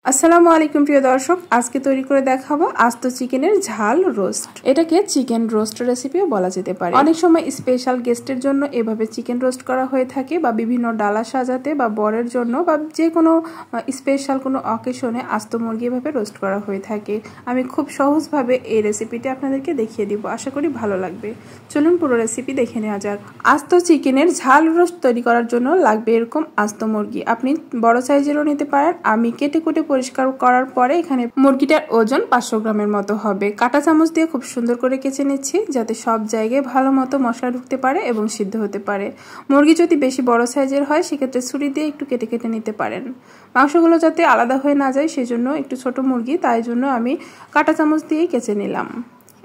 আসসালামু আলাইকুম প্রিয় দর্শক, আজকে তৈরি করে দেখাবো আস্ত চিকেনের ঝাল রোস্ট। এটাকে চিকেন রোস্ট রেসিপিও বলা যেতে পারে। অনেক সময় স্পেশাল গেস্টের জন্য এভাবে চিকেন রোস্ট করা হয়ে থাকে, বা বিভিন্ন ডালা সাজাতে বা বরের জন্য বা যে কোনো স্পেশাল কোনো অকেশনে আস্ত মুরগি এভাবে রোস্ট করা হয়ে থাকে। আমি খুব সহজভাবে এই রেসিপিটি আপনাদেরকে দেখিয়ে দিব, আশা করি ভালো লাগবে। চলুন পুরো রেসিপি দেখে নেওয়া যাক। আস্ত চিকেনের ঝাল রোস্ট তৈরি করার জন্য লাগবে এরকম আস্ত মুরগি। আপনি বড় সাইজেরও নিতে পারেন। আমি কেটে কুটে পরিষ্কার করার পরে এখানে মুরগিটার ওজন 500 গ্রামের মতো হবে। কাঁটা চামচ দিয়ে খুব সুন্দর করে কেচে নিচ্ছি, যাতে সব জায়গায় ভালো মতো মশলা ঢুকতে পারে এবং সিদ্ধ হতে পারে। মুরগি যদি বেশি বড় সাইজের হয় সেক্ষেত্রে ছুরি দিয়ে একটু কেটে কেটে নিতে পারেন। মাংসগুলো যাতে আলাদা হয়ে না যায় সেজন্য একটু ছোট মুরগি, তাই জন্য আমি কাঁটা চামচ দিয়েই কেচে নিলাম।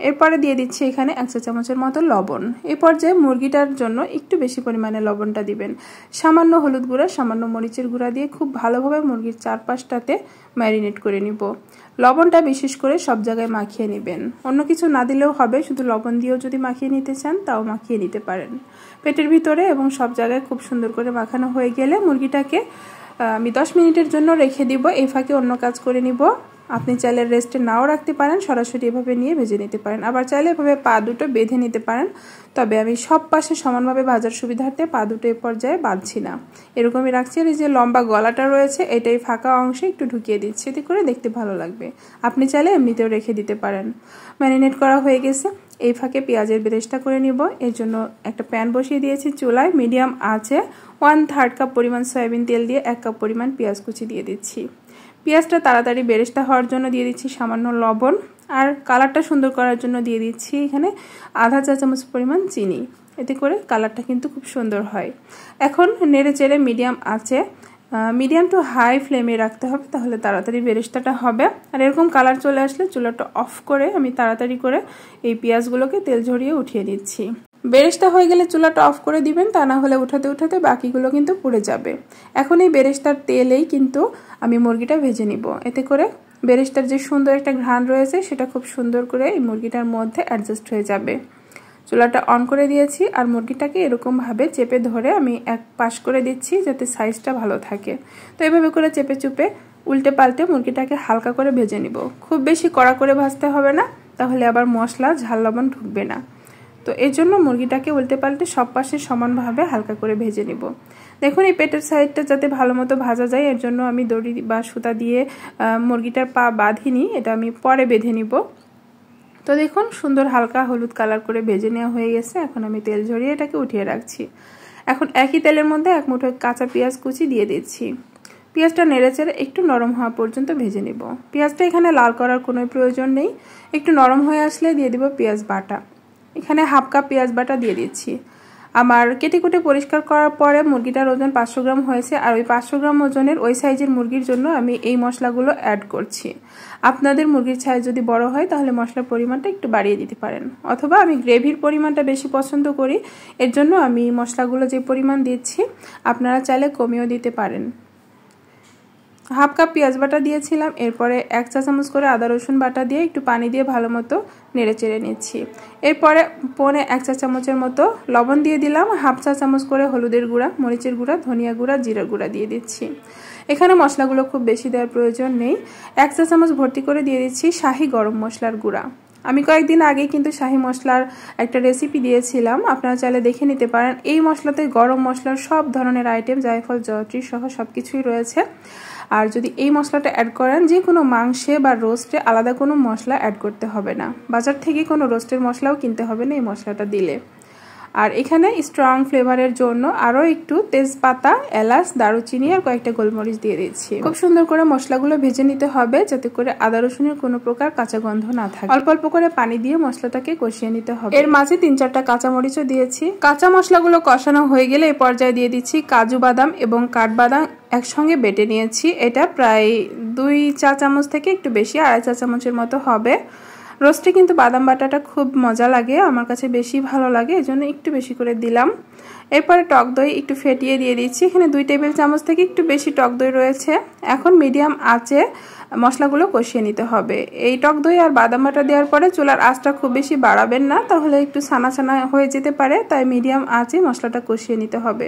এরপরে দিয়ে দিচ্ছি এখানে 1 চা চামচের মতো লবণ। এই পর্যায়ে মুরগিটার জন্য একটু বেশি পরিমাণে লবণটা দিবেন। সামান্য হলুদ গুঁড়া, সামান্য মরিচের গুঁড়া দিয়ে খুব ভালোভাবে মুরগির চারপাশটাতে ম্যারিনেট করে নিব। লবণটা বিশেষ করে সব জায়গায় মাখিয়ে নেবেন। অন্য কিছু না দিলেও হবে, শুধু লবণ দিয়েও যদি মাখিয়ে নিতে চান তাও মাখিয়ে নিতে পারেন। পেটের ভিতরে এবং সব জায়গায় খুব সুন্দর করে মাখানো হয়ে গেলে মুরগিটাকে আমি 10 মিনিটের জন্য রেখে দিব। এই ফাঁকে অন্য কাজ করে নিব। আপনি চাইলে রেস্টে নাও রাখতে পারেন, সরাসরি এভাবে নিয়ে ভেজে নিতে পারেন। আবার চাইলে এভাবে পা দুটো বেঁধে নিতে পারেন। তবে আমি সব পাশে সমানভাবে ভাজার সুবিধার্থে পা দুটো এই পর্যায়ে বাঁধছি না, এরকমই রাখছি। আর এই যে লম্বা গলাটা রয়েছে এটাই ফাঁকা অংশে একটু ঢুকিয়ে দিচ্ছি, এতে করে দেখতে ভালো লাগবে। আপনি চাইলে এমনিতেও রেখে দিতে পারেন। ম্যারিনেট করা হয়ে গেছে। এই ফাঁকে পেঁয়াজের বেরেস্তা করে নিব। এর জন্য একটা প্যান বসিয়ে দিয়েছি চুলায়। মিডিয়াম আঁচে 1/3 কাপ পরিমাণ সয়াবিন তেল দিয়ে 1 কাপ পরিমাণ পেঁয়াজ কুচি দিয়ে দিচ্ছি। পেঁয়াজটা তাড়াতাড়ি বেরেস্তা হওয়ার জন্য দিয়ে দিচ্ছি সামান্য লবণ, আর কালারটা সুন্দর করার জন্য দিয়ে দিচ্ছি এখানে আধা চা চামচ পরিমাণ চিনি। এতে করে কালারটা কিন্তু খুব সুন্দর হয়। এখন নেড়ে চেড়ে মিডিয়াম আঁচে মিডিয়াম টু হাই ফ্লেমে রাখতে হবে, তাহলে তাড়াতাড়ি বেরেস্তাটা হবে। আর এরকম কালার চলে আসলে চুলাটা অফ করে আমি তাড়াতাড়ি করে এই পেঁয়াজগুলোকে তেল ঝরিয়ে উঠিয়ে নিচ্ছি। বেরেস্তা হয়ে গেলে চুলাটা অফ করে দিবেন, তা না হলে উঠাতে উঠাতে বাকিগুলো কিন্তু পুড়ে যাবে। এখন এই বেরেস্তার তেলেই কিন্তু আমি মুরগিটা ভেজে নিব। এতে করে বেরেস্তার যে সুন্দর একটা ঘ্রাণ রয়েছে সেটা খুব সুন্দর করে এই মুরগিটার মধ্যে অ্যাডজাস্ট হয়ে যাবে। চুলাটা অন করে দিয়েছি আর মুরগিটাকে এরকমভাবে চেপে ধরে আমি এক পাশ করে দিচ্ছি, যাতে সাইজটা ভালো থাকে। তো এভাবে করে চেপে চুপে উল্টে পাল্টে মুরগিটাকে হালকা করে ভেজে নিব। খুব বেশি কড়া করে ভাজতে হবে না, তাহলে আবার মশলা ঝাল লবণ ঢুকবে না। তো এর জন্য মুরগিটাকে উল্টে পাল্টে সব পাশে সমানভাবে হালকা করে ভেজে নিব। দেখুন এই পেটের সাইডটা যাতে ভালো মতো ভাজা যায়, এর জন্য আমি দড়ি বা সুতা দিয়ে মুরগিটার পা বাঁধিনি, এটা আমি পরে বেঁধে নিব। তো দেখুন সুন্দর হালকা হলুদ কালার করে ভেজে নেওয়া হয়ে গেছে। এখন আমি তেল ঝরিয়ে এটাকে উঠিয়ে রাখছি। এখন একই তেলের মধ্যে 1 মুঠো কাঁচা পেঁয়াজ কুচি দিয়ে দিচ্ছি। পেঁয়াজটা নেড়েচেড়ে একটু নরম হওয়া পর্যন্ত ভেজে নেব। পেঁয়াজটা এখানে লাল করার কোনো প্রয়োজন নেই। একটু নরম হয়ে আসলে দিয়ে দিব পেঁয়াজ বাটা। এখানে 1/2 কাপ পেঁয়াজ বাটা দিয়ে দিচ্ছি। আমার কেটে কুটে পরিষ্কার করার পরে মুরগিটার ওজন 500 গ্রাম হয়েছে, আর ওই 500 গ্রাম ওজনের ওই সাইজের মুরগির জন্য আমি এই মশলাগুলো অ্যাড করছি। আপনাদের মুরগির সাইজ যদি বড় হয় তাহলে মশলার পরিমাণটা একটু বাড়িয়ে দিতে পারেন, অথবা আমি গ্রেভির পরিমাণটা বেশি পছন্দ করি, এর জন্য আমি মশলাগুলো যে পরিমাণ দিচ্ছি আপনারা চাইলে কমিয়েও দিতে পারেন। 1/2 কাপ পেঁয়াজ বাটা দিয়েছিলাম। এরপরে 1 চা চামচ করে আদা রসুন বাটা দিয়ে একটু পানি দিয়ে ভালো মতো নেড়ে চেড়ে নিচ্ছি। এরপরে পৌনে 1 চা চামচের মতো লবণ দিয়ে দিলাম। 1/2 চা চামচ করে হলুদের গুঁড়া, মরিচের গুঁড়া, ধনিয়া গুঁড়া, জিরা গুঁড়া দিয়ে দিচ্ছি। এখানে মশলাগুলো খুব বেশি দেওয়ার প্রয়োজন নেই। 1 চা চামচ ভর্তি করে দিয়ে দিচ্ছি শাহি গরম মশলার গুঁড়া। আমি কয়েকদিন আগে কিন্তু শাহি মশলার একটা রেসিপি দিয়েছিলাম, আপনারা চাইলে দেখে নিতে পারেন। এই মশলাতে গরম মশলার সব ধরনের আইটেম, জায়ফল, জয়ত্রী সহ সবকিছুই রয়েছে। আর যদি এই মশলাটা অ্যাড করেন, যে কোনো মাংসে বা রোস্টে আলাদা কোনো মশলা অ্যাড করতে হবে না। বাজার থেকে কোনো রোস্টের মশলাও কিনতে হবে না এই মশলাটা দিলে। আর এখানে স্ট্রং ফ্লেভারের জন্য আরও একটু তেজপাতা, এলাচ, দারুচিনি আর কয়েকটা গোলমরিচ দিয়ে দিচ্ছি। খুব সুন্দর করে মশলাগুলো ভেজে নিতে হবে, যাতে করে আদা রসুনের কোনো প্রকার কাঁচা গন্ধ না থাকে। অল্প অল্প করে পানি দিয়ে মশলাটাকে কষিয়ে নিতে হবে। এর মাঝে 3-4টা কাঁচামরিচও দিয়েছি। কাঁচা মশলাগুলো কষানো হয়ে গেলে এই পর্যায়ে দিয়ে দিচ্ছি কাজু বাদাম এবং কাঠবাদাম একসঙ্গে বেটে নিয়েছি। এটা প্রায় 2 চা চামচ থেকে একটু বেশি, 2.5 চা চামচের মতো হবে। রোস্টে কিন্তু বাদাম বাটাটা খুব মজা লাগে, আমার কাছে বেশি ভালো লাগে, এজন্য একটু বেশি করে দিলাম। এরপরে টক দই একটু ফেটিয়ে দিয়ে দিচ্ছি। এখানে 2 টেবিল চামচ থেকে একটু বেশি টক দই রয়েছে। এখন মিডিয়াম আঁচে মশলাগুলো কষিয়ে নিতে হবে। এই টক দই আর বাদাম বাটা দেওয়ার পরে চুলার আঁচটা খুব বেশি বাড়াবেন না, তাহলে একটু ছানা ছানা হয়ে যেতে পারে, তাই মিডিয়াম আঁচে মশলাটা কষিয়ে নিতে হবে।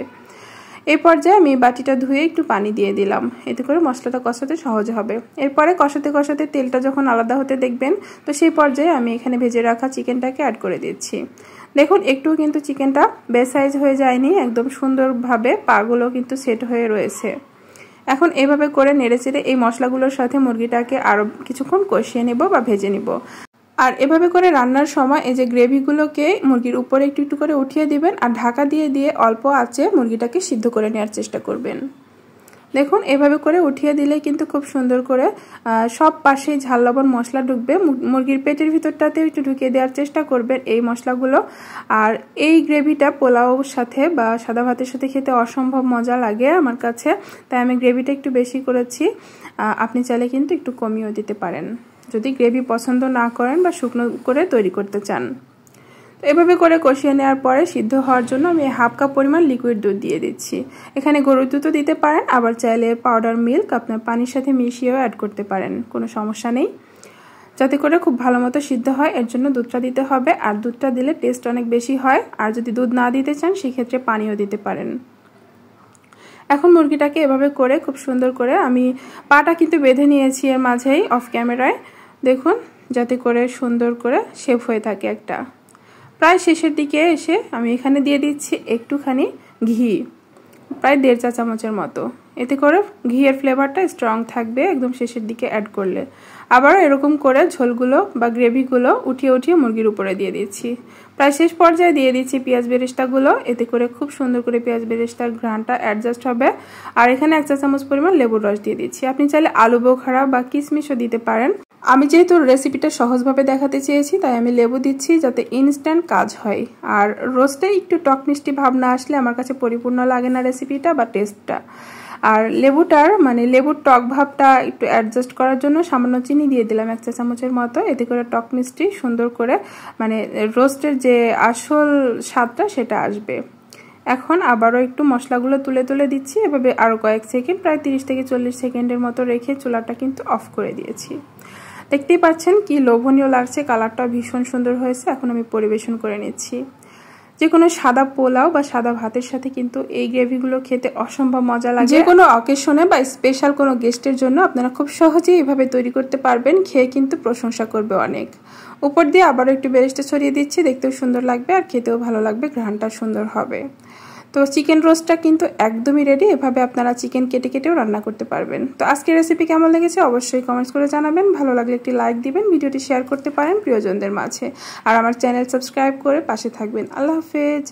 এই পর্যায়ে আমি বাটিটা ধুয়ে একটু পানি দিয়ে দিলাম, এতে করে মশলাটা কষাতে সহজ হবে। এরপরে কষাতে কষাতে তেলটা যখন আলাদা হতে দেখবেন, তো সেই পর্যায়ে আমি এখানে ভেজে রাখা চিকেনটাকে অ্যাড করে দিচ্ছি। দেখুন একটুও কিন্তু চিকেনটা বেসাইজ হয়ে যায়নি, একদম সুন্দরভাবে পাগুলো কিন্তু সেট হয়ে রয়েছে। এখন এইভাবে করে নেড়েচেড়ে এই মশলাগুলোর সাথে মুরগিটাকে আরও কিছুক্ষণ কষিয়ে নেব বা ভেজে নিব। আর এভাবে করে রান্নার সময় এই যে গ্রেভিগুলোকে মুরগির উপরে একটু একটু করে উঠিয়ে দিবেন আর ঢাকা দিয়ে দিয়ে অল্প আঁচে মুরগিটাকে সিদ্ধ করে নেওয়ার চেষ্টা করবেন। দেখুন এভাবে করে উঠিয়ে দিলে কিন্তু খুব সুন্দর করে সব পাশেই ঝাল লবণ মশলা ঢুকবে। মুরগির পেটের ভিতরটাতে একটু ঢুকিয়ে দেওয়ার চেষ্টা করবেন এই মশলাগুলো। আর এই গ্রেভিটা পোলাওর সাথে বা সাদা ভাতের সাথে খেতে অসম্ভব মজা লাগে আমার কাছে, তাই আমি গ্রেভিটা একটু বেশি করেছি। আপনি চাইলে কিন্তু একটু কমিয়েও দিতে পারেন যদি গ্রেভি পছন্দ না করেন বা শুকনো করে তৈরি করতে চান। এভাবে করে কষিয়ে নেওয়ার পরে সিদ্ধ হওয়ার জন্য আমি হাফ কাপ পরিমাণ লিকুইড দুধ দিয়ে দিচ্ছি। এখানে গরুর দুধও দিতে পারেন, আবার চাইলে পাউডার মিল্ক আপনার পানির সাথে মিশিয়েও অ্যাড করতে পারেন, কোনো সমস্যা নেই। যাতে করে খুব ভালো মতো সিদ্ধ হয় এর জন্য দুধটা দিতে হবে, আর দুধটা দিলে টেস্ট অনেক বেশি হয়। আর যদি দুধ না দিতে চান সেক্ষেত্রে পানিও দিতে পারেন। এখন মুরগিটাকে এভাবে করে খুব সুন্দর করে আমি পাটা কিন্তু বেঁধে নিয়েছি এর মাঝেই অফ ক্যামেরায়, দেখুন যাতে করে সুন্দর করে শেপ হয়ে থাকে একটা। প্রায় শেষের দিকে এসে আমি এখানে দিয়ে দিচ্ছি একটুখানি ঘি, প্রায় 1.5 চা চামচের মতো। এতে করে ঘিয়ের ফ্লেভারটা স্ট্রং থাকবে একদম শেষের দিকে অ্যাড করলে। আবারও এরকম করে ঝোলগুলো বা গ্রেভিগুলো উঠিয়ে উঠিয়ে মুরগির উপরে দিয়ে দিচ্ছি। প্রায় শেষ পর্যায়ে দিয়ে দিচ্ছি পেঁয়াজ বেরেস্তাগুলো, এতে করে খুব সুন্দর করে পেঁয়াজ বেরেস্তার ঘ্রাণটা অ্যাডজাস্ট হবে। আর এখানে 1 চা চামচ পরিমাণ লেবুর রস দিয়ে দিচ্ছি। আপনি চাইলে আলু বোখারা বা কিশমিশও দিতে পারেন। আমি যেহেতু রেসিপিটা সহজভাবে দেখাতে চেয়েছি তাই আমি লেবু দিচ্ছি যাতে ইনস্ট্যান্ট কাজ হয়। আর রোস্টে একটু টক মিষ্টি ভাব না আসলে আমার কাছে পরিপূর্ণ লাগে না রেসিপিটা বা টেস্টটা। আর লেবুটার লেবুর টক ভাবটা একটু অ্যাডজাস্ট করার জন্য সামান্য চিনি দিয়ে দিলাম 1 চা চামচের মতো, এতে করে টক মিষ্টি সুন্দর করে রোস্টের যে আসল স্বাদটা সেটা আসবে। এখন আবারও একটু মশলাগুলো তুলে তুলে দিচ্ছি, এভাবে আরও কয়েক সেকেন্ড প্রায় 30 থেকে 40 সেকেন্ডের মতো রেখে চুলাটা কিন্তু অফ করে দিয়েছি। দেখতেই পাচ্ছেন কি লোভনীয় লাগছে, কালারটা ভীষণ সুন্দর হয়েছে। এখন আমি পরিবেশন করে নিচ্ছি। যে কোনো সাদা পোলাও বা সাদা ভাতের সাথে কিন্তু এই গ্রেভিগুলো খেতে অসম্ভব মজা লাগে। যে কোনো অকেশনে বা স্পেশাল কোনো গেস্টের জন্য আপনারা খুব সহজেই এভাবে তৈরি করতে পারবেন, খেয়ে কিন্তু প্রশংসা করবে অনেক। উপর দিয়ে আবারও একটু বেরেস্তা ছড়িয়ে দিচ্ছি, দেখতেও সুন্দর লাগবে আর খেতেও ভালো লাগবে, ঘ্রাণটা সুন্দর হবে। তো চিকেন রোস্টটা কিন্তু একদমই রেডি। এভাবে আপনারা চিকেন কেটে কেটেও রান্না করতে পারবেন। তো আজকের রেসিপি কেমন লেগেছে অবশ্যই কমেন্টস করে জানাবেন। ভালো লাগলে একটি লাইক দিবেন, ভিডিওটি শেয়ার করতে পারেন প্রিয়জনদের মাঝে, আর আমার চ্যানেল সাবস্ক্রাইব করে পাশে থাকবেন। আল্লাহ হাফেজ।